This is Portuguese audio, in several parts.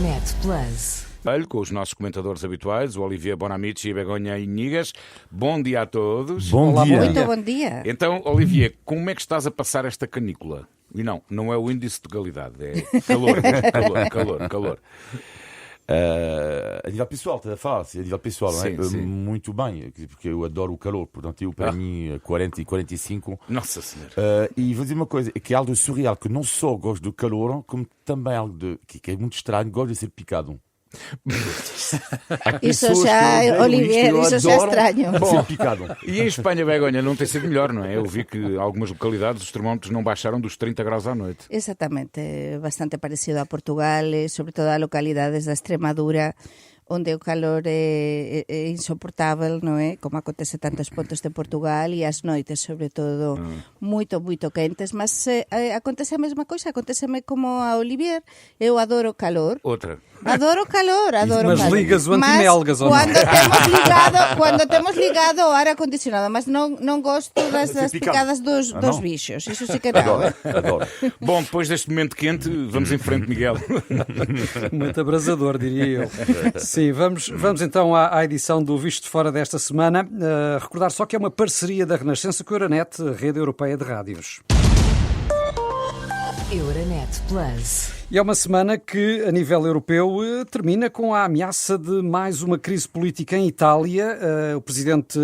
Euronet Plus. Com os nossos comentadores habituais, o Olivier Bonamici e Begonha Inigas. Bom dia a todos. Bom dia. Muito bom dia. Então, Olivier, como é que estás a passar esta canícula? E não é o índice de legalidade, é calor. A nível pessoal, estás a falar? A nível pessoal, sim, não é? Sim. Muito bem, porque eu adoro o calor, portanto, eu para mim, 40 e 45. Nossa Senhora. E vou dizer uma coisa, que é algo de surreal, que não só gosto do calor, como também algo que é muito estranho, gosto de ser picado. Isso já, Olivier, isso já é estranho. Bom, picado. E em Espanha, Begonha, não tem sido melhor, não é? Eu vi que em algumas localidades os termómetros não baixaram dos 30 graus à noite. Exatamente, bastante parecido a Portugal, sobretudo a localidades da Extremadura, onde o calor é insoportável, não é? Como acontece em tantos pontos de Portugal, e as noites, sobretudo, muito quentes. Mas acontece a mesma coisa, acontece-me como a Olivier. Eu adoro calor. Outra. Adoro calor. Mas ligas o antimelgas ou não? Quando temos ligado o ar acondicionado, mas não gosto das picadas dos bichos. Isso sim que não. Adoro. Bom, depois deste momento quente, vamos em frente, Miguel. Muito abrasador, diria eu. Sim, vamos então à edição do Visto de Fora desta semana. Recordar só que é uma parceria da Renascença com a Euronet, a rede europeia de rádios. Euronet Plus. E é uma semana que, a nível europeu, termina com a ameaça de mais uma crise política em Itália. O Presidente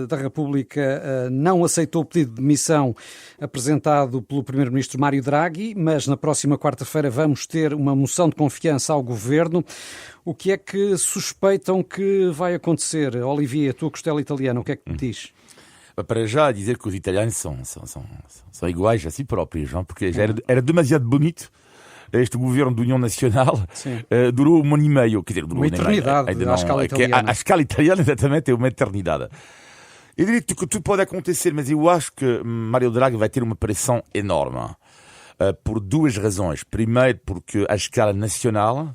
da República não aceitou o pedido de demissão apresentado pelo Primeiro-Ministro Mário Draghi, mas na próxima quarta-feira vamos ter uma moção de confiança ao Governo. O que é que suspeitam que vai acontecer? Olivier, a tua costela italiana, o que é que te diz? Para já dizer que os italianos são iguais a si próprios, não? Porque já era demasiado bonito. Este governo de União Nacional durou um ano e meio. Quer dizer, durou uma eternidade, à escala italiana. A escala italiana, exatamente, é uma eternidade. Eu diria que tudo pode acontecer, mas eu acho que Mário Draghi vai ter uma pressão enorme. Por duas razões. Primeiro, porque a escala nacional...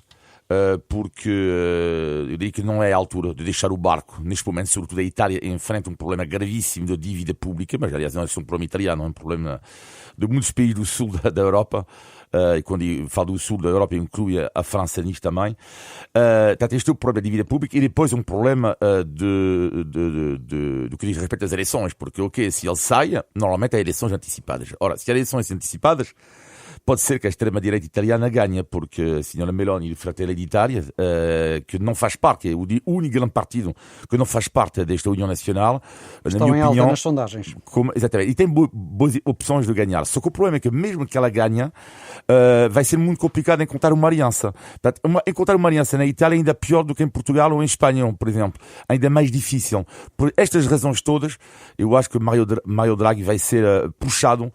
porque eu diria que não é a altura de deixar o barco. Neste momento, sobretudo a Itália enfrenta um problema gravíssimo de dívida pública, mas aliás não é só um problema italiano, é um problema de muitos países do sul da Europa. E quando eu falo do sul da Europa, eu incluo a França nisto também. Portanto, este é o problema de dívida pública e depois um problema do que diz respeito às eleições, porque se ele saia, normalmente há eleições antecipadas. Ora, se há eleições antecipadas, pode ser que a extrema-direita italiana ganhe, porque a senhora Meloni de Fratelli d'Italia, que não faz parte, é o único grande partido que não faz parte desta União Nacional, estão na minha opinião, alta nas sondagens. Exatamente, e tem boas opções de ganhar. Só que o problema é que mesmo que ela ganhe, vai ser muito complicado encontrar uma aliança. Portanto, encontrar uma aliança na Itália é ainda pior do que em Portugal ou em Espanha, por exemplo. Ainda mais difícil. Por estas razões todas, eu acho que Mario Draghi vai ser puxado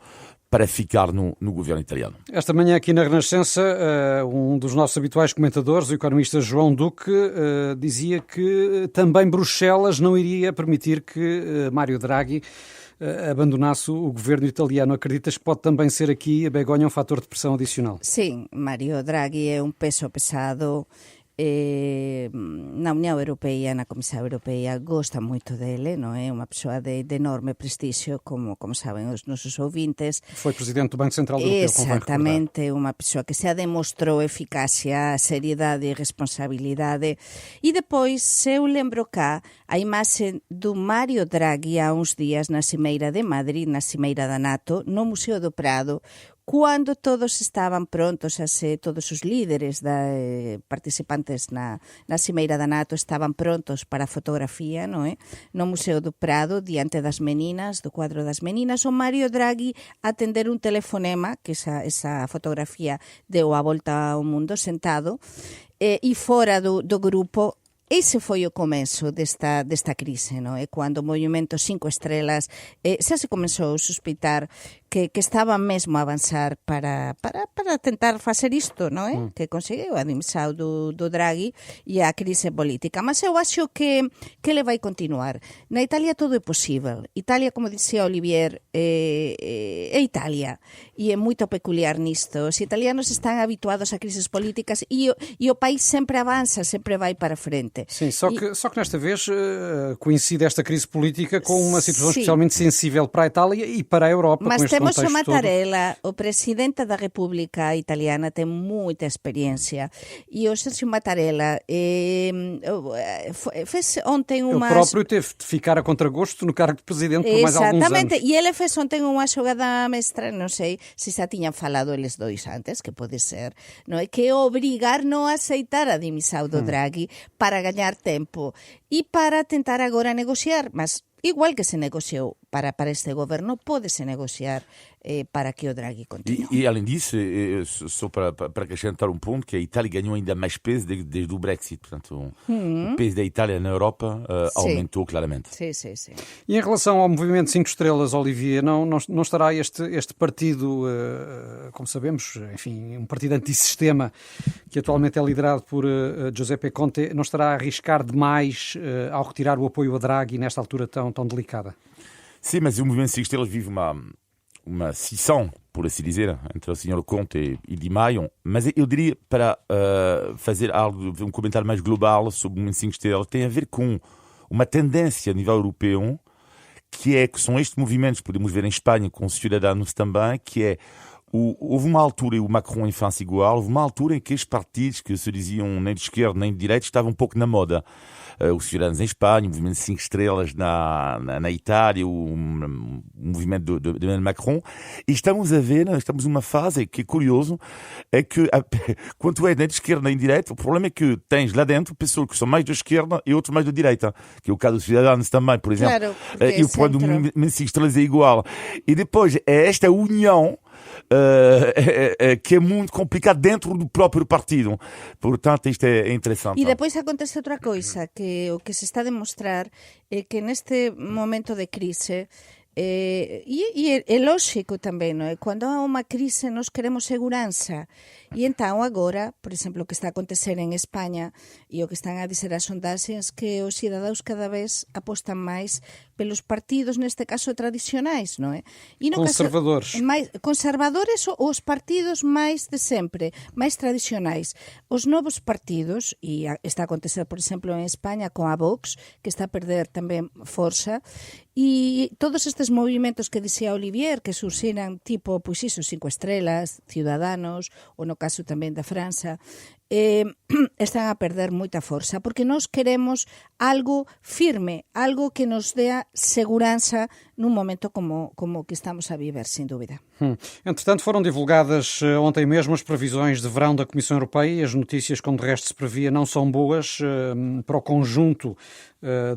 para ficar no governo italiano. Esta manhã aqui na Renascença, um dos nossos habituais comentadores, o economista João Duque, dizia que também Bruxelas não iria permitir que Mário Draghi abandonasse o governo italiano. Acreditas que pode também ser aqui, a Begonha, um fator de pressão adicional? Sim, Mário Draghi é um peso pesado. Na União Europeia, na Comissão Europeia, gosta muito dele, não é? Uma pessoa de enorme prestígio, como sabem os nossos ouvintes. Foi presidente do Banco Central Europeu, exatamente, uma pessoa que se demonstrou eficácia, seriedade e responsabilidade. E depois, eu lembro cá a imagem do Mário Draghi há uns dias na Cimeira de Madrid, na Cimeira da NATO, no Museu do Prado, quando todos estavam prontos, todos os líderes participantes na Cimeira da NATO estavam prontos para a fotografia, não é? No Museu do Prado, diante das meninas, do quadro das meninas, o Mário Draghi a atender um telefonema, que essa fotografia deu a volta ao mundo sentado, e fora do grupo. Ese foi o começo desta crise, non é? Quando o movimento 5 estrelas xa se comenzou a suspeitar que estaba mesmo a avanzar para tentar facer isto, non é? Que conseguiu a dimisión do Draghi e a crise política. Mas eu acho que ele vai continuar. Na Italia todo é posible. Italia, como dixía Olivier, é Italia e é moito peculiar nisto. Os italianos están habituados a crises políticas e o país sempre avanza, sempre vai para frente. Sim, só que nesta vez coincide esta crise política com uma situação especialmente sensível para a Itália e para a Europa, mas com este Temos contexto o Mattarella, o presidente da República Italiana, tem muita experiência. E o Sérgio Mattarella fez ontem uma... Ele próprio teve de ficar a contragosto no cargo de presidente por mais alguns Exatamente, anos. e ele fez ontem unha xogada mestra, non sei se xa tiñan falado eles dois antes, que pode ser, non é? Que obrigar non a aceitar a dimisión do Draghi para gañar tempo e para tentar agora negociar, mas igual que se negociou para este governo, pode-se negociar para que o Draghi continue. E além disso, só para acrescentar um ponto, que a Itália ganhou ainda mais peso desde o Brexit. Portanto, o peso da Itália na Europa aumentou claramente. Sim, sim, sim. E em relação ao Movimento 5 Estrelas, Olivier, não estará este partido, como sabemos, enfim, um partido antissistema, que atualmente é liderado por Giuseppe Conte, não estará a arriscar demais ao retirar o apoio a Draghi nesta altura tão delicada? Sim, mas o Movimento 5 Estrelas vive uma cisão, por assim dizer, entre o Sr. Conte e Di Maio, mas eu diria, para fazer um comentário mais global sobre o Movimento 5 Estrelas, tem a ver com uma tendência a nível europeu, que são estes movimentos, podemos ver em Espanha com os cidadãos também, que é, houve uma altura, e o Macron em França igual, houve uma altura em que os partidos que se diziam nem de esquerda nem de direita estavam um pouco na moda. Os cidadãos em Espanha, o movimento 5 Estrelas na Itália, o movimento de Macron. E estamos numa fase que é curioso, é que quando é nem de esquerda nem de direita, o problema é que tens lá dentro pessoas que são mais da esquerda e outros mais da direita, que é o caso dos cidadãos também, por exemplo. Claro, e o problema do movimento 5 Estrelas é igual. E depois é esta união que é muito complicado dentro do próprio partido. Portanto, isto é interessante. E depois acontece outra coisa, que o que se está a demostrar é que neste momento de crise, e é lógico também, não é? Quando há uma crise nós queremos segurança. E então agora, por exemplo, o que está a acontecer em Espanha e o que están a dizer as sondaxes, que os cidadãos cada vez apostan máis pelos partidos, neste caso tradicionais, non é? E no conservadores. Conservadores ou os partidos máis de sempre, máis tradicionais. Os novos partidos, e está a acontecer, por exemplo, en España con a Vox, que está a perder tamén forza, e todos estes movimentos que dixía Olivier, que surxiran tipo, pois iso, 5 Estrelas, Ciudadanos, ou no caso tamén da França, están a perder moita forza, porque nós queremos algo firme, algo que nos dea segurança num momento como que estamos a viver, sem dúvida. Entretanto, foram divulgadas ontem mesmo as previsões de verão da Comissão Europeia e as notícias, como de resto se previa, não são boas para o conjunto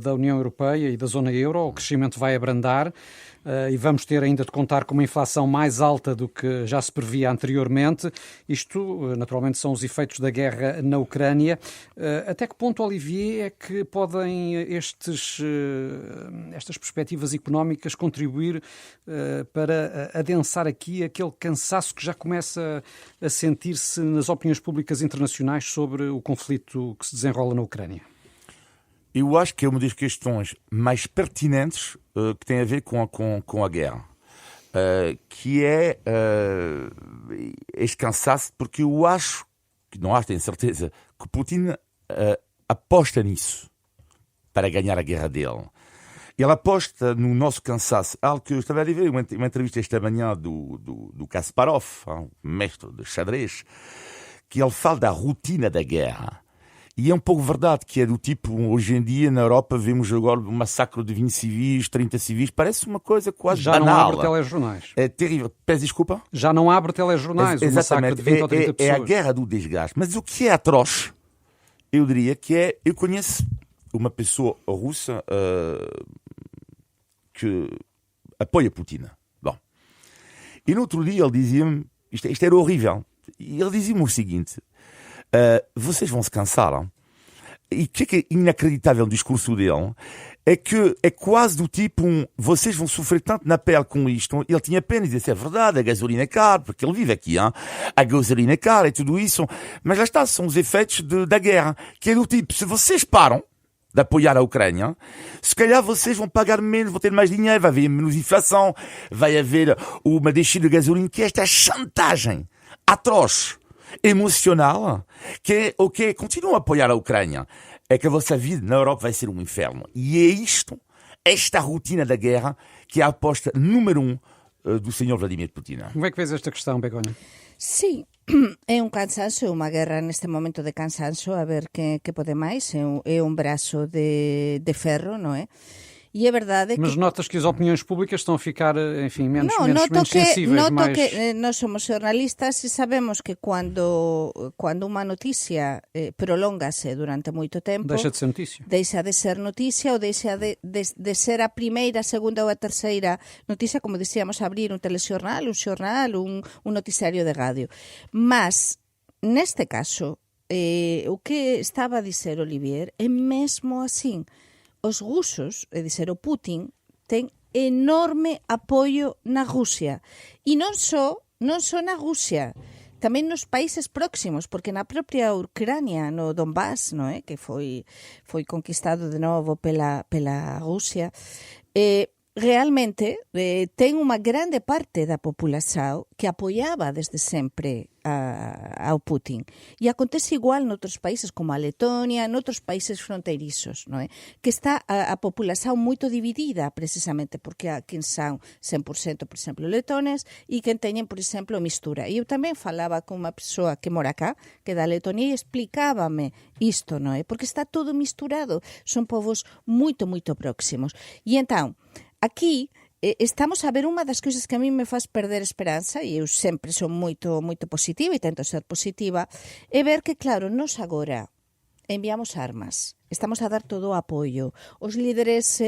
da União Europeia e da zona euro. O crescimento vai abrandar e vamos ter ainda de contar com uma inflação mais alta do que já se previa anteriormente. Isto, naturalmente, são os efeitos da guerra na Ucrânia. Até que ponto, Olivier, é que podem estas perspectivas económicas contribuir para adensar aqui aquele cansaço que já começa a sentir-se nas opiniões públicas internacionais sobre o conflito que se desenrola na Ucrânia? Eu acho que é uma das questões mais pertinentes que tem a ver com a guerra, que é este cansaço, porque eu acho, tenho certeza, que Putin aposta nisso para ganhar a guerra dele. Ele aposta no nosso cansaço. Algo que eu estava a ver uma entrevista esta manhã do Kasparov, mestre de xadrez, que ele fala da rotina da guerra. E é um pouco verdade, que é do tipo, hoje em dia na Europa vemos agora um massacre de 20 civis, 30 civis, parece uma coisa quase já banal. Já não abre telejornais. É terrível. Peço desculpa? Já não abre telejornais, um massacre de 20 ou 30 pessoas. É a guerra do desgaste. Mas o que é atroz, eu diria que é... Eu conheço uma pessoa russa que apoia Putin. Bom. E no outro dia ele dizia-me, isto era horrível, e ele dizia-me o seguinte... vocês vão se cansar. Hein? E o que é inacreditável no discurso dele é que é quase do tipo vocês vão sofrer tanto na pele com isto. Ele tinha pena de dizer, é verdade, a gasolina é cara, porque ele vive aqui, hein? A gasolina é cara e tudo isso, mas lá está, são os efeitos da guerra, que é do tipo, se vocês param de apoiar a Ucrânia, se calhar vocês vão pagar menos, vão ter mais dinheiro, vai haver menos inflação, vai haver uma descida de gasolina, que é esta chantagem atroz, emocional, que é, ok, continuam a apoiar a Ucrânia, é que a vossa vida na Europa vai ser um inferno. E é isto, esta rotina da guerra, que é a aposta número 1 do senhor Vladimir Putin. Como é que vês esta questão, Begonha? Sí, é un cansancio, é unha guerra neste momento de cansancio, a ver que pode máis, é un braço de ferro, non é? E é verdade que... Mas notas que as opiniões públicas estão a ficar, enfim, menos noto sensíveis. Que nós somos jornalistas e sabemos que quando uma notícia prolonga-se durante moito tempo... Deixa de ser notícia. Deixa de ser notícia ou deixa de ser a primeira, a segunda ou a terceira notícia, como dicíamos, abrir un telexornal, un xornal, un noticiario de radio. Mas, neste caso, o que estaba a dizer Olivier é mesmo así. Os rusos, é dizer, o Putin, ten enorme apoio na Rusia. E non só na Rusia, tamén nos países próximos, porque na propia Ucrania, no Donbass, non é? Que foi conquistado de novo pela Rusia, realmente ten unha grande parte da população que apoiaba desde sempre ao Putin. E acontece igual noutros países como a Letonia, noutros países fronteirizos, non é? Que está a população moito dividida precisamente porque há quen são 100%, por exemplo, letones e quen teñen, por exemplo, mistura. E eu tamén falaba con unha persoa que mora cá, que da Letonia, e explicábame isto, non é? Porque está todo misturado. Son povos moito, moito próximos. E entón, aquí estamos a ver unha das cousas que a mí me faz perder esperanza, e eu sempre son moito, moito positiva e tento ser positiva, é ver que, claro, nós agora enviamos armas, estamos a dar todo o apoio. Os líderes,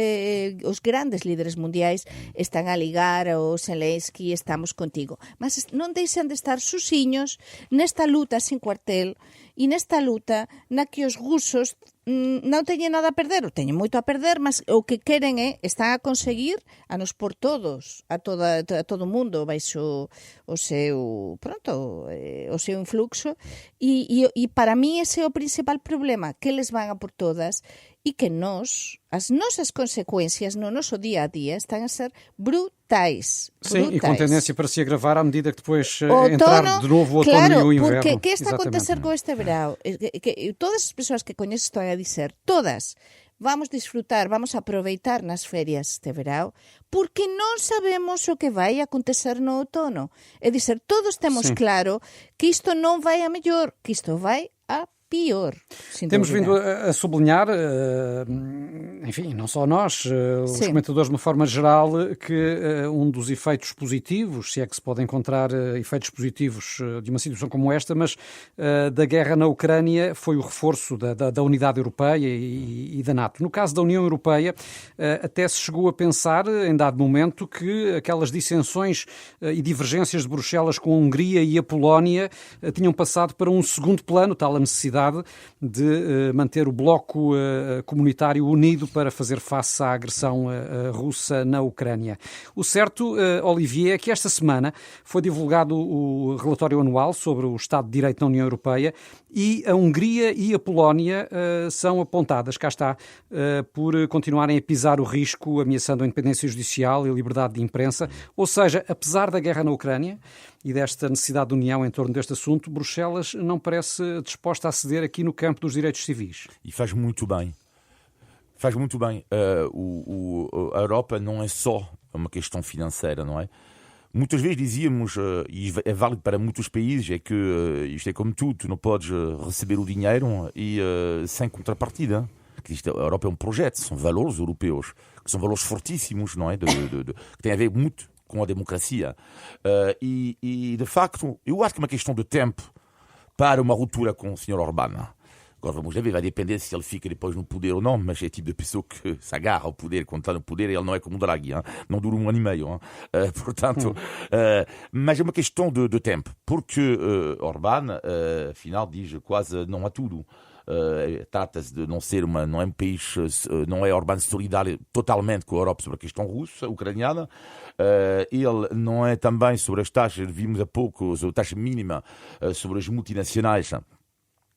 os grandes líderes mundiais están a ligar ao Zelensky, estamos contigo. Mas non deixan de estar susiños nesta luta sin cuartel e nesta luta na que os rusos non teñen nada a perder, ou teñen moito a perder, mas o que queren están a conseguir a nos por todos, a todo o mundo baixo o seu influxo, e para mí ese é o principal problema, que eles van a por todas e que as nosas consecuencias no noso día a día están a ser brutais. Sim, e com tendência para se agravar à medida que depois entrar de novo o outono e o inverno. Claro, porque que está a acontecer con este verão? Que todas as persoas que coñeces están a dizer, todas, vamos disfrutar, vamos aproveitar nas ferias este verão, porque non sabemos o que vai acontecer no outono. É dizer, todos temos claro que isto non vai a mellor, que isto vai a pior. Temos vindo a sublinhar, enfim, não só nós, os comentadores de uma forma geral, que um dos efeitos positivos, se é que se pode encontrar efeitos positivos de uma situação como esta, mas da guerra na Ucrânia, foi o reforço da unidade europeia e da NATO. No caso da União Europeia, até se chegou a pensar, em dado momento, que aquelas dissensões e divergências de Bruxelas com a Hungria e a Polónia tinham passado para um segundo plano, tal a necessidade de manter o bloco comunitário unido para fazer face à agressão russa na Ucrânia. O certo, Olivier, é que esta semana foi divulgado o relatório anual sobre o Estado de Direito na União Europeia e a Hungria e a Polónia são apontadas, cá está, por continuarem a pisar o risco, ameaçando a independência judicial e a liberdade de imprensa. Ou seja, apesar da guerra na Ucrânia e desta necessidade de união em torno deste assunto, Bruxelas não parece disposta a ceder aqui no campo dos direitos civis. E faz muito bem. Faz muito bem. A Europa não é só uma questão financeira, não é? Muitas vezes dizíamos, e é válido para muitos países, é que isto é como tudo, tu não podes receber o dinheiro sem contrapartida. A Europa é um projeto, são valores europeus, que são valores fortíssimos, não é? Que têm a ver muito com a democracia. E, de facto, eu acho que é uma questão de tempo para uma ruptura com o Sr. Orbán. Agora vamos ver, vai depender se ele fica depois no poder ou não, mas é o tipo de pessoa que se agarra ao poder, quando está no poder, ele não é como o Draghi, não dura 1 ano e meio. Portanto, mas é uma questão de tempo, porque Orbán, afinal, diz quase não a tudo. Trata-se de não ser não é um país, não é Orbán solidário totalmente com a Europa sobre a questão russa, ucraniana. Ele não é também sobre as taxas, vimos há pouco, a taxa mínima sobre as multinacionais.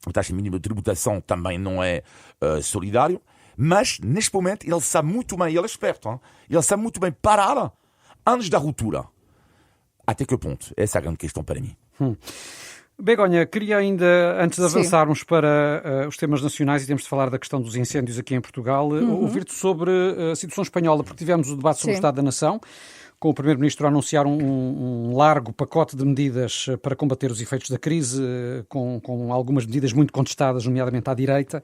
A taxa mínima de tributação também não é solidário, mas neste momento ele sabe muito bem, ele é esperto, ele sabe muito bem parar antes da ruptura. Até que ponto? Essa é a grande questão para mim. Begonha, queria ainda, antes de Sim. avançarmos para os temas nacionais e temos de falar da questão dos incêndios aqui em Portugal, ouvir-te sobre a situação espanhola, porque tivemos o debate sobre o Sim. Estado da Nação, com o Primeiro-Ministro a anunciar um largo pacote de medidas para combater os efeitos da crise, com algumas medidas muito contestadas, nomeadamente à direita.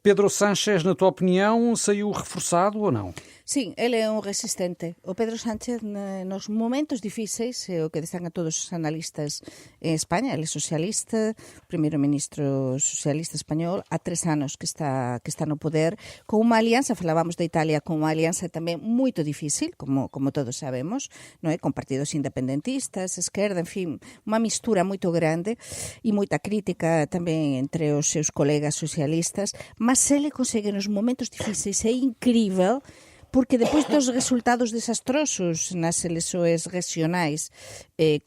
Pedro Sánchez, na tua opinião, saiu reforçado ou não? Sim, ele é un resistente. O Pedro Sánchez, nos momentos difíceis, o que destacan todos os analistas en España, ele é socialista, o primeiro-ministro socialista español, há 3 anos que está no poder, con unha alianza, falábamos de Italia, con unha alianza tamén moito difícil, como todos sabemos, non é? Con partidos independentistas, esquerda, en fin, unha mistura moito grande e moita crítica tamén entre os seus colegas socialistas, mas ele consegue nos momentos difíceis, é incrível, porque depois dos resultados desastrosos nas eleições regionais,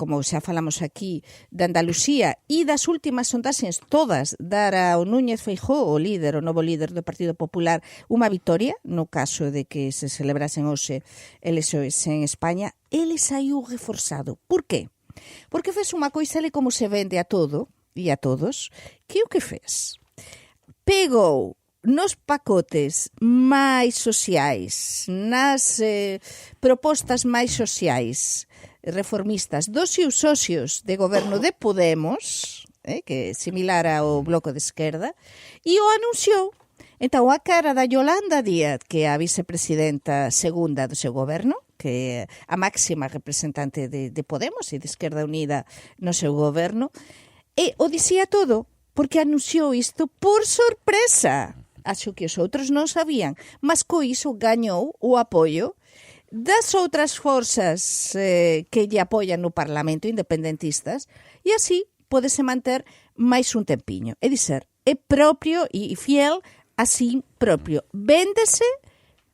como xa falamos aquí, de Andalucía e das últimas sondaxes todas dar ao Núñez Feijóo, o novo líder do Partido Popular, unha vitoria, no caso de que se celebrasen hoxe eleições en España, ele saiu reforzado. Por qué? Porque fez unha coisa, ele como se vende a todo e a todos, que o que fez? Pegou nos pacotes máis sociais, nas propostas máis sociais reformistas dos seus socios de goberno de Podemos, que é similar ao Bloco de Esquerda, e o anunciou. Entón, a cara da Yolanda Díaz, que é a vicepresidenta segunda do seu goberno, que é a máxima representante de Podemos e de Esquerda Unida no seu goberno, e o dicía todo, porque anunciou isto por sorpresa. Acho que os outros non sabían, mas co iso gañou o apoio das outras forzas que lle apoian no Parlamento, independentistas, e así pódese manter máis un tempiño. É dizer, é propio e fiel a si propio. Véndese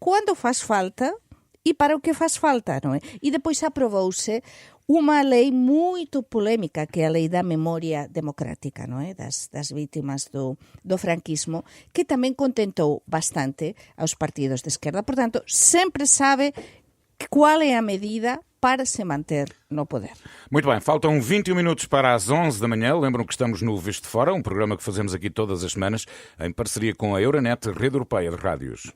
cando faz falta e para o que faz falta, non é? E depois aprobouse unha lei moito polémica, que é a lei da memoria democrática, non é? Das vítimas do franquismo, que tamén contentou bastante aos partidos de esquerda. Por tanto, sempre sabe qual é a medida para se manter no poder. Muito bem, faltam 21 minutos para as 11 da manhã. Lembram que estamos no Visto Fora, um programa que fazemos aqui todas as semanas, em parceria com a Euronet, Rede Europeia de Rádios.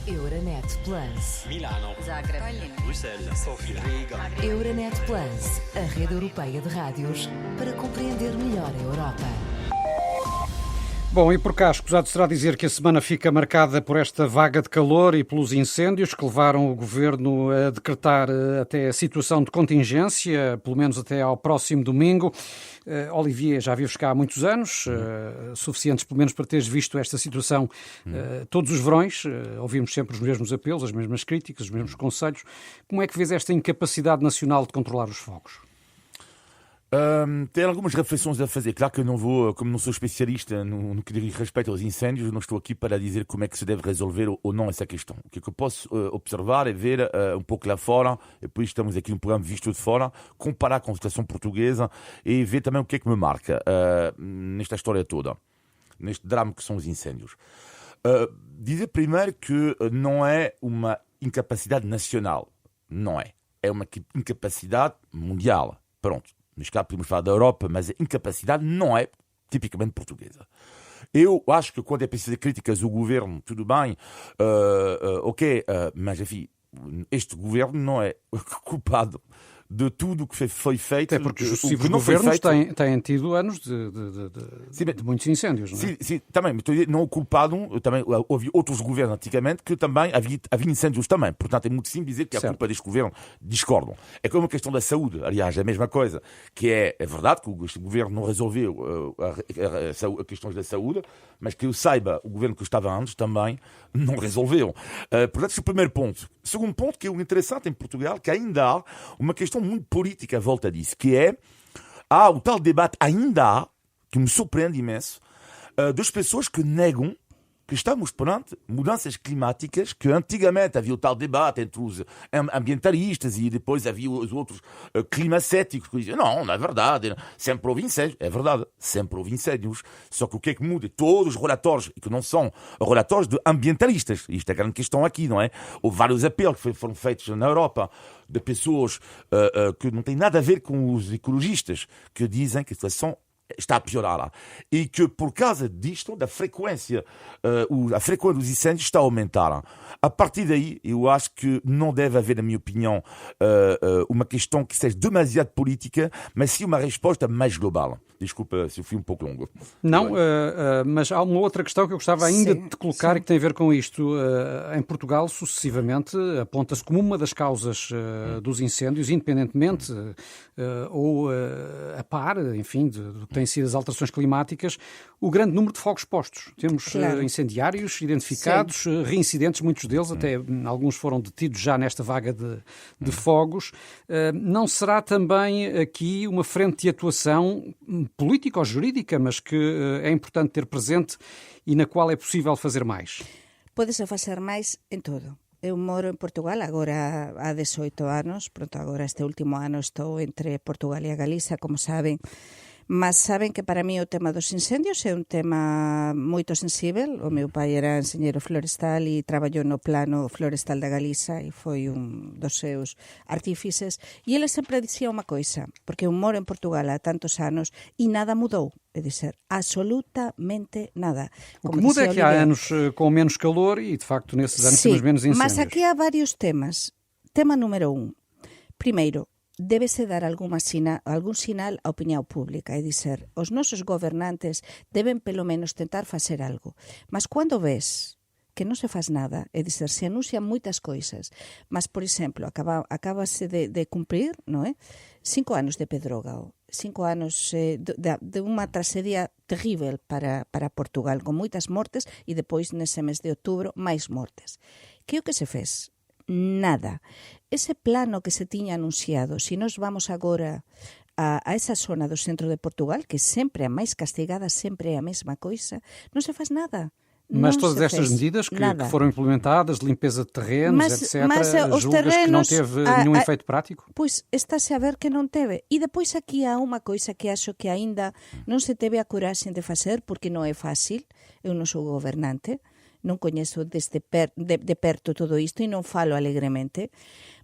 Euronet Plus. Milano, Zagreb, Bruxelas, Sofia, Riga. Euronet Plus, a rede europeia de rádios para compreender melhor a Europa. Bom, e por cá, escusado será dizer que a semana fica marcada por esta vaga de calor e pelos incêndios que levaram o Governo a decretar até a situação de contingência, pelo menos até ao próximo domingo. Olivier, já vives cá há muitos anos, suficientes pelo menos para teres visto esta situação todos os verões. Ouvimos sempre os mesmos apelos, as mesmas críticas, os mesmos conselhos. Como é que vês esta incapacidade nacional de controlar os fogos? Tenho algumas reflexões a fazer. Claro que eu não vou, como não sou especialista no que diz respeito aos incêndios, não estou aqui para dizer como é que se deve resolver ou não essa questão. O que eu posso observar é ver um pouco lá fora, e depois estamos aqui no programa Visto de Fora, comparar com a situação portuguesa e ver também o que é que me marca nesta história toda, neste drama que são os incêndios. Dizer primeiro que não é uma incapacidade nacional. Não é. É uma incapacidade mundial. Pronto. Mas cá podemos falar da Europa, mas a incapacidade não é tipicamente portuguesa. Eu acho que quando é preciso críticas ao governo, tudo bem, ok, mas enfim, este governo não é culpado de tudo o que foi feito. Até porque os sucessivos governos têm tido anos de muitos incêndios, não é? Sim, também, mas não o culpado, também houve outros governos antigamente que também havia incêndios também. Portanto, é muito simples dizer que a culpa deste governo discordam. É como a questão da saúde, aliás, é a mesma coisa, que é verdade que este governo não resolveu as questões da saúde, mas que eu saiba, o governo que estava antes também não resolveu. Portanto, esse é o primeiro ponto. Segundo ponto, que é o interessante em Portugal, que ainda há uma questão muito política à volta disso, que é o tal debate ainda há, que me surpreende imenso, das pessoas que negam que estamos perante mudanças climáticas que antigamente havia o tal debate entre os ambientalistas e depois havia os outros climacéticos que diziam não é verdade, sempre houve incêndios. É verdade, sempre houve incêndios. Só que o que é que muda? Todos os relatórios, e que não são relatórios de ambientalistas, isto é a grande questão aqui, não é? Houve vários apelos que foram feitos na Europa de pessoas que não têm nada a ver com os ecologistas, que dizem que a situação está a piorar lá. E que por causa disto, da frequência, a frequência dos incêndios está a aumentar. A partir daí, eu acho que não deve haver, na minha opinião, uma questão que seja demasiado política, mas sim uma resposta mais global. Desculpa se eu fui um pouco longo. Não, mas há uma outra questão que eu gostava ainda de colocar e que tem a ver com isto. Em Portugal, sucessivamente, aponta-se como uma das causas dos incêndios, independentemente ou a par, enfim, do que têm sido as alterações climáticas, o grande número de fogos postos. Temos incendiários identificados, reincidentes, muitos deles, até alguns foram detidos já nesta vaga de fogos. Não será também aqui uma frente de atuação política ou jurídica, mas que é importante ter presente e na qual é possível fazer mais? Pode-se fazer máis en todo. Eu moro en Portugal agora há 18 anos, pronto, agora este último ano estou entre Portugal e a Galiza, como saben, mas saben que para mí o tema dos incendios é un tema moito sensível. O meu pai era enxeñeiro florestal e traballou no plano florestal da Galiza e foi un dos seus artífices, e ele sempre dicía unha coisa, porque eu moro en Portugal há tantos anos e nada mudou, é dizer, absolutamente nada. O que muda é que há anos com menos calor e, de facto, nesses anos temos menos incêndios. Mas aqui há vários temas. Tema número 1. Primeiro, débese dar algún sinal á opinión pública, é dizer, os nosos gobernantes deben pelo menos tentar facer algo. Mas cando ves que non se faz nada, é dizer, se anuncian moitas coisas, mas, por exemplo, acabase de cumprir, non é? 5 anos de Pedrógao, 5 anos de unha tragedia terrível para Portugal, con moitas mortes, e depois, nese mes de outubro, máis mortes. Que é o que se fez? Nada. Ese plano que se tiña anunciado, se nós vamos agora a esa zona do centro de Portugal, que sempre é a máis castigada, sempre é a mesma coisa, non se faz nada. Mas todas estas medidas que foram implementadas, de limpeza de terrenos, etc., julgas que não teve nenhum efeito prático? Pois está-se a ver que non teve. E depois aquí há unha coisa que acho que aínda non se teve a coragem de facer, porque non é fácil. Eu non sou gobernante, non coñezo de perto todo isto e non falo alegremente,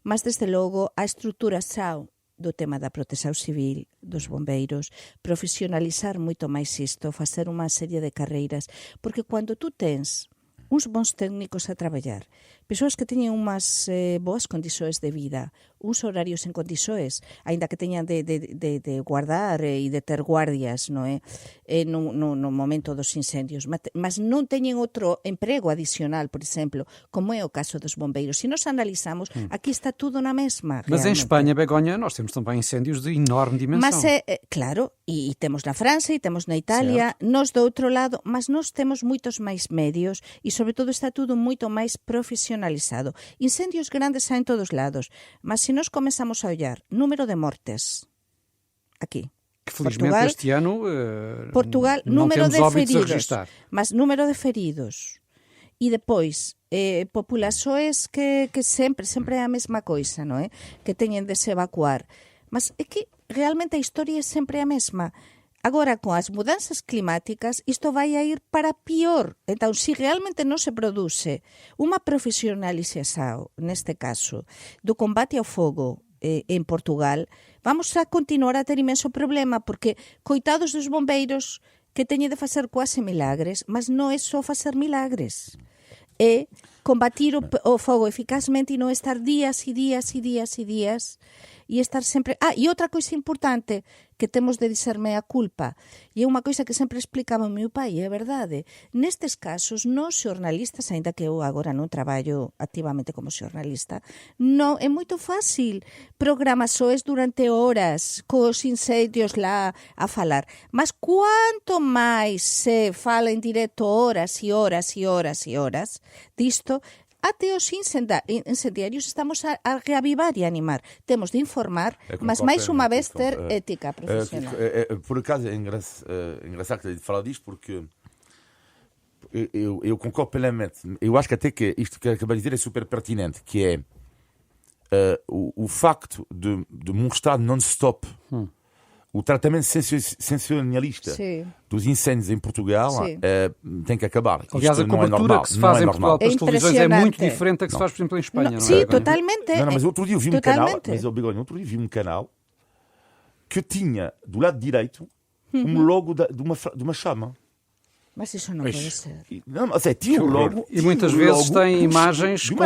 mas desde logo a estrutura xa do tema da protección civil, dos bombeiros, profesionalizar moito máis isto, facer unha serie de carreiras, porque cando tú tens uns bons técnicos a traballar, persoas que teñen unhas boas condições de vida, uns horarios en condições, aínda que teñan de guardar e de ter guardias, non é? No momento dos incendios, mas non teñen outro emprego adicional, por exemplo, como é o caso dos bombeiros. Se nos analizamos, aquí está tudo na mesma. Mas em Espanha, Begonha, nós temos também incêndios de enorme dimensão. Mas claro, e temos na França e temos na Itália, nós do outro lado, mas nós temos moitos máis medios e sobre todo está tudo moito máis profesionalizado. Incendios grandes hai en todos lados, mas se nós comezamos a olhar número de mortes aquí, que felizmente Portugal, este ano Portugal, não número temos de óbitos feridos, a registrar. mas número de feridos e depois populações que sempre é a mesma coisa, non é? Que teñen de se evacuar, mas é que realmente a historia é sempre a mesma. Agora, con as mudanzas climáticas, isto vai a ir para pior. Entón, se realmente non se produce unha profesionalización, neste caso, do combate ao fogo en Portugal, vamos a continuar a ter imenso problema, porque coitados dos bombeiros que teñen de facer quase milagres, mas non é só facer milagres. É combatir o fogo eficazmente e non estar días e días e días e días e estar sempre... E outra coisa importante que temos de dizer a culpa, e é unha coisa que sempre explicaba o meu pai, é verdade. Nestes casos, nós xornalistas, aínda que eu agora non traballo activamente como xornalista, non é moito fácil programas soes durante horas, cos incendios lá a falar. Mas quanto máis se fala en directo horas e horas e horas e horas disto, até os incendiarios estamos a reavivar e animar. Temos de informar, mas mais uma vez ter ética profissional. Por acaso é engraçado que falar disto, porque eu concordo plenamente. Eu acho que até que isto que acabei de dizer é super pertinente, que é o facto de mostrar non-stop o tratamento sensacionalista dos incêndios em Portugal tem que acabar. Aliás, isto a cobertura que se faz em Portugal pelas televisões é muito diferente da que se faz, por exemplo, em Espanha. Não é? Sim, totalmente. Não, mas outro dia eu vi um canal, que tinha do lado direito um logo de uma chama. Mas isso não pode ser. Não, mas tinha o logo. E muitas vezes tem imagens com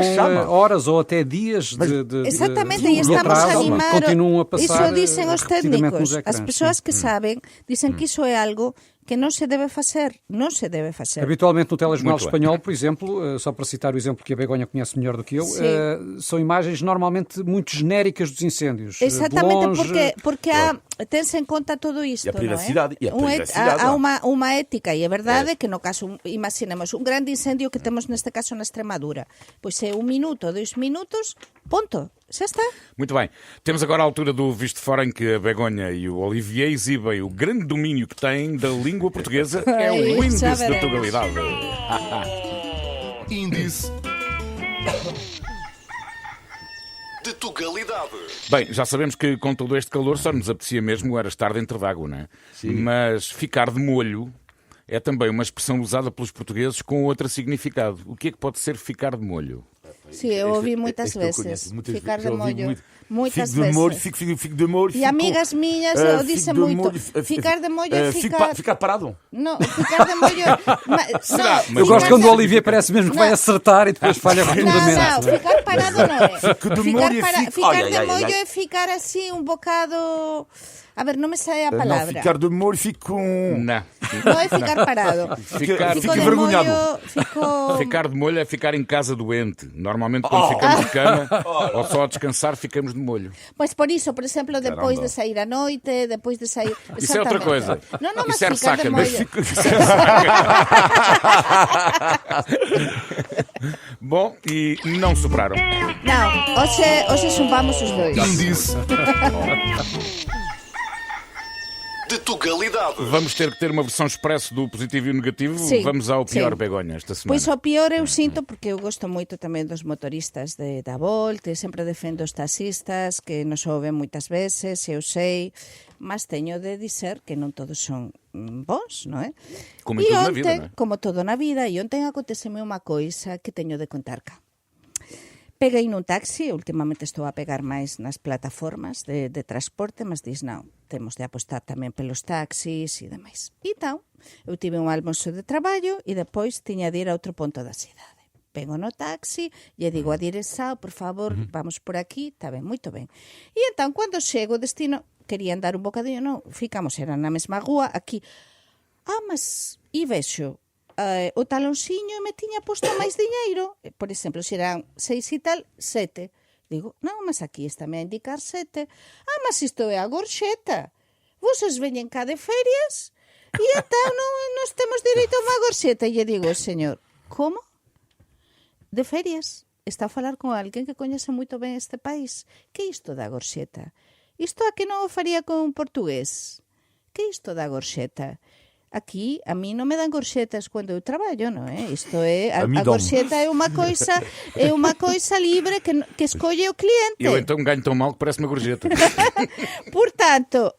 horas ou até dias de exatamente, e estamos a animar. Continuam a passar. Isso dizem os técnicos. As pessoas que sabem dizem que isso é algo que não se deve fazer. Não se deve fazer. Habitualmente no telejornal espanhol, por exemplo, só para citar o exemplo que a Begonha conhece melhor do que eu, são imagens normalmente muito genéricas dos incêndios. Exatamente, porque tem-se em conta tudo isto. E a privacidade. Há uma ética, e é verdade que no caso, imaginemos, um grande incêndio que temos neste caso na Extremadura. Pois é 1 minuto, 2 minutos, ponto. Já está. Muito bem. Temos agora a altura do Visto Fora em que a Begonha e o Olivier exibem o grande domínio que têm da língua portuguesa. É o índice da Tugalidade. Índice de Tugalidade. Bem, já sabemos que com todo este calor só nos apetecia mesmo era estar dentro d'água, não é? Sim. Mas ficar de molho é também uma expressão usada pelos portugueses com outro significado. O que é que pode ser ficar de molho? Sim, eu ouvi muitas vezes. Ficar de molho. Muitas fico vezes. De molho, fico de molho. E amigas minhas dizem muito. Ficar de molho é ficar parado. Não, ficar de molho. Eu gosto quando o Olivier parece mesmo que vai acertar e depois falha rotundamente. Não, ficar parado não é. Ficar de molho é ficar assim um bocado. A ver, não me sai a palavra. Não, ficar de molho fico Não. Não é ficar parado. Fico envergonhado. Ficar de molho é ficar em casa doente. Normalmente quando ficamos de cama ou só a descansar ficamos de molho. Pois por isso, por exemplo, depois de sair à noite, depois de sair... Isso é outra coisa. Não, mas isso é ficar de ressaca. molho. Bom, e não superaram. Não, hoje chumbamos os dois. Índice de Tugalidade. Vamos ter que ter uma versão expresso do positivo e o negativo. Sim, Vamos ao pior, sim. Begonha, esta semana. Pois o pior eu sinto, porque eu gosto moito tamén dos motoristas da Volt, e sempre defendo os taxistas, que nos ouvem moitas veces, eu sei, mas teño de dizer que non todos son bons, non é? Como em tudo na vida, não é? Como todo na vida, e ontem aconteceme unha coisa que teño de contar cá. Peguei nun taxi, últimamente estou a pegar máis nas plataformas de transporte, mas dis non, temos de apostar tamén pelos taxis e demais. E então, eu tive un almoço de traballo e depois tiña de ir a outro ponto da cidade. Pego no taxi e digo a dirección, por favor, vamos por aquí, está ben, moito ben. E entón, cando chego ao destino, quería andar un bocadinho, non, ficamos, era na mesma rúa, aquí. Mas, e vexo, o talonsiño me tiña posto máis diñeiro, por exemplo, se eran 6 e tal, 7. Digo, non, mas aquí estáme a indicar 7. Mas isto é a gorxeta. Voses veñen cá de ferias e entón non temos direito a unha gorxeta. E lle digo, señor, como? De ferias. Está a falar con alguén que coñece moito ben este país. Que é isto da gorxeta? Isto a que non o faría con un portugués? Que é isto da gorxeta? Aquí, a mí non me dan gorxetas cando eu traballo, non é? Isto é, a gorxeta é unha coisa libre que escolle o cliente. Eu então ganho tão mal que parece uma gorjeta. Portanto,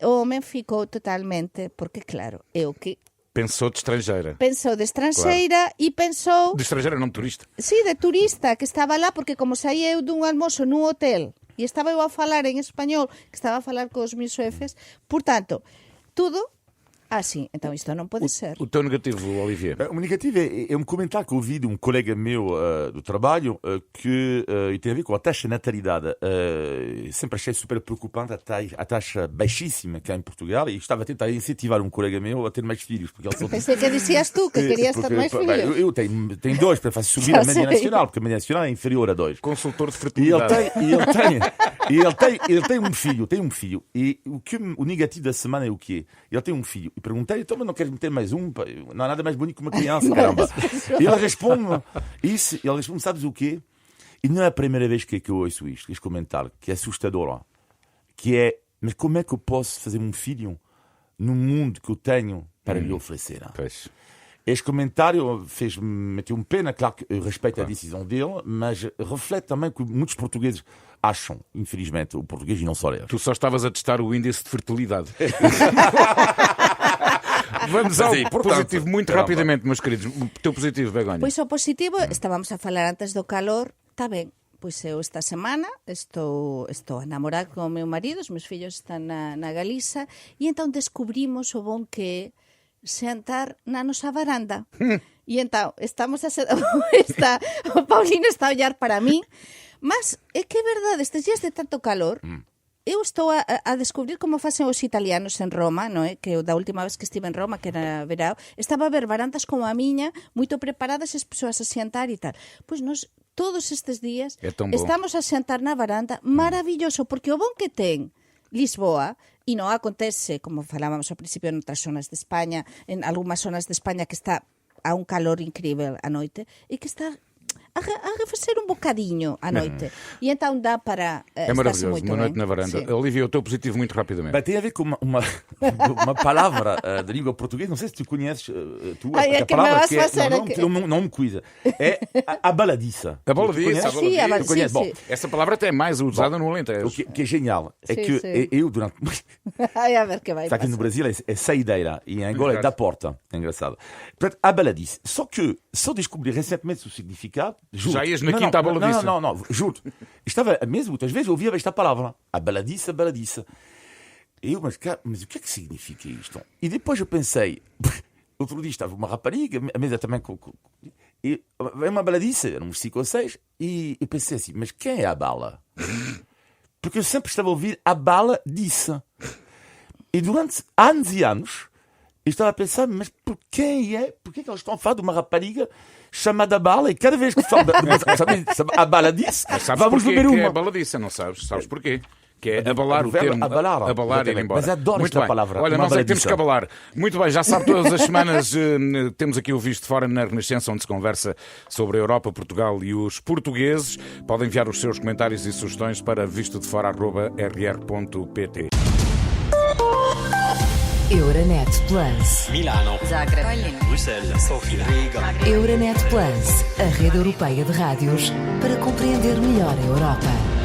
o homem ficou totalmente, porque claro, é o que... Pensou de estrangeira. Pensou de estrangeira e pensou... De estrangeira, não de turista. Sí, de turista, que estaba lá, porque como saía eu dun almoço nun hotel e estaba eu a falar en español, que estaba a falar cos meus xefes, portanto, tudo... sim, então isto não pode ser. O teu negativo, Olivier? O negativo é um comentário que ouvi de um colega meu do trabalho que tem a ver com a taxa de natalidade. Sempre achei super preocupante a taxa baixíssima que há em Portugal e estava a tentar incentivar um colega meu a ter mais filhos. Porque ele pensei que dizias tu que querias ter mais filhos. Eu tenho 2 para fazer subir a média nacional, porque a média nacional é inferior a 2. Consultor de fertilidade. Ele tem um filho. E o negativo da semana é o quê? Ele tem um filho. E perguntei, então, mas não queres meter mais um? Não há nada mais bonito que uma criança, caramba. E ele responde, sabes o quê? E não é a primeira vez que eu ouço isto, este comentário, que é assustador. Que é, mas como é que eu posso fazer um filho no mundo que eu tenho para lhe oferecer? Pois. Este comentário meteu-me pena, claro que eu respeito a decisão dele, mas reflete também que muitos portugueses acham, infelizmente, o português e não só eu. Tu só estavas a testar o índice de fertilidade. Vamos ao positivo muito rapidamente, meus queridos. O teu positivo, Begonha. Pois o positivo, estábamos a falar antes do calor, está ben. Pois eu esta semana estou a namorar con o meu marido, os meus fillos están na Galiza, e entón descubrimos o bon que é sentar na nosa varanda. E entón, estamos a o Paulino está a ollar para mí, mas é que é verdade, estes días de tanto calor, eu estou a descubrir como facen os italianos en Roma, non é? Que da última vez que estive en Roma, que era verao, estaba a ver varandas como a miña, moito preparadas, as persoas a sentar e tal. Pois nos todos estes días estamos a sentar na varanda, maravilloso, porque o bon que ten Lisboa, e non acontece, como falábamos ao principio, en outras zonas de España, en algunhas zonas de España que está a un calor incrível a noite, e que está a refacer un bocadinho à noite. E então dá para é maravilhoso, uma noite na varanda. Sim. Olivia, o teu positivo muito rapidamente. Tem a ver com uma palavra de língua portuguesa, não sei se tu conheces a palavra que não me cuida. É a baladiça. A baladiça. Sim, a baladiça. Bom, essa palavra até é mais usada no Alentejo. O que é genial é Sim, que eu, durante... Ai, a ver que vai Está aqui passar. no Brasil é saideira e em Angola é da porta. É engraçado. Portanto, a baladice. Só que só descobri recentemente o significado. Juro. Já ias na quinta à baladiça. Não, juro. Estava mesmo, muitas vezes eu ouvia esta palavra. A baladiça, baladiça. E eu, mas o que é que significa isto? E depois eu pensei, outro dia estava uma rapariga, a mesa também e é uma baladiça, eram uns 5 ou 6, e eu pensei assim, mas quem é a bala? Porque eu sempre estava a ouvir a bala disse. E durante anos e anos, eu estava a pensar, mas por que eles estão a falar de uma rapariga chamada Bala? E cada vez que falam a Bala disse, vamos beber uma. Que é a baladiça, não sabes? Sabes porquê? Que é abalar o termo, abalar e ir embora. Mas adoro muito esta bem. palavra. Olha, nós é que temos que abalar. Muito bem, já sabe, todas as semanas temos aqui o Visto de Fora na Renascença, onde se conversa sobre a Europa, Portugal e os portugueses. Podem enviar os seus comentários e sugestões para vistodefora@rr.pt. Euronet Plus. Milano, Zagreb, Bruxelas, Sofia, Riga. Euronet Plus, a rede europeia de rádios para compreender melhor a Europa.